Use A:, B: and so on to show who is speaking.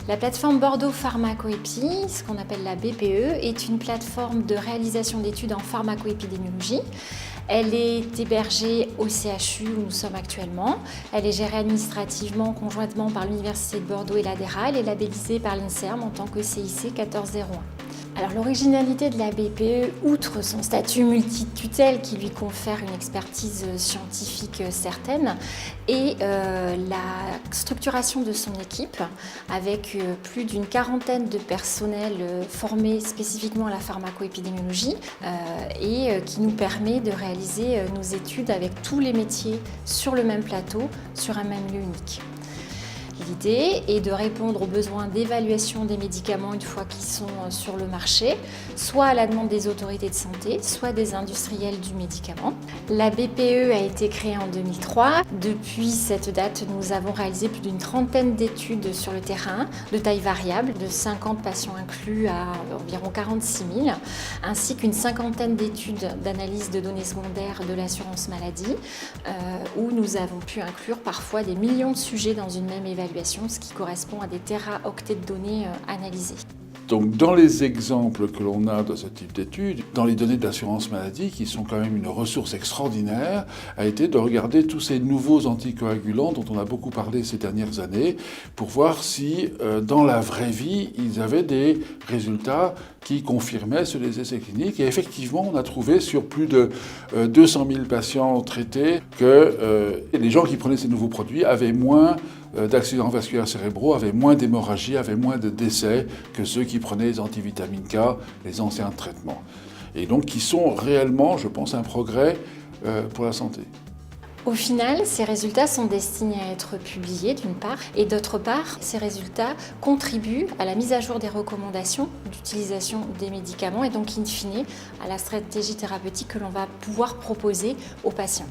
A: La plateforme Bordeaux Pharmacoépie, ce qu'on appelle la BPE, est une plateforme de réalisation d'études en pharmacoépidémiologie. Elle est hébergée au CHU où nous sommes actuellement. Elle est gérée administrativement conjointement par l'Université de Bordeaux et l'ADERA. Elle est labellisée par l'INSERM en tant que CIC 1401. Alors l'originalité de la BPE, outre son statut multitutelle qui lui confère une expertise scientifique certaine, et la structuration de son équipe avec plus d'une quarantaine de personnels formés spécifiquement à la pharmacoépidémiologie et qui nous permet de réaliser nos études avec tous les métiers sur le même plateau, sur un même lieu unique. L'idée est de répondre aux besoins d'évaluation des médicaments une fois qu'ils sont sur le marché, soit à la demande des autorités de santé, soit des industriels du médicament. La BPE a été créée en 2003. Depuis cette date, nous avons réalisé plus d'une trentaine d'études sur le terrain, de taille variable, de 50 patients inclus à environ 46 000, ainsi qu'une cinquantaine d'études d'analyse de données secondaires de l'assurance maladie, où nous avons pu inclure parfois des millions de sujets dans une même évaluation, ce qui correspond à des téraoctets de données analysées.
B: Donc dans les exemples que l'on a de ce type d'études, dans les données d'assurance maladie, qui sont quand même une ressource extraordinaire, a été de regarder tous ces nouveaux anticoagulants dont on a beaucoup parlé ces dernières années, pour voir si dans la vraie vie, ils avaient des résultats qui confirmaient sur les essais cliniques. Et effectivement, on a trouvé sur plus de 200 000 patients traités que les gens qui prenaient ces nouveaux produits avaient moins d'accidents vasculaires cérébraux, avaient moins d'hémorragie, avaient moins de décès que ceux qui prenaient les antivitamines K, les anciens traitements. Et donc qui sont réellement, je pense, un progrès pour la santé.
A: Au final, ces résultats sont destinés à être publiés d'une part, et d'autre part, ces résultats contribuent à la mise à jour des recommandations d'utilisation des médicaments et donc in fine à la stratégie thérapeutique que l'on va pouvoir proposer aux patients.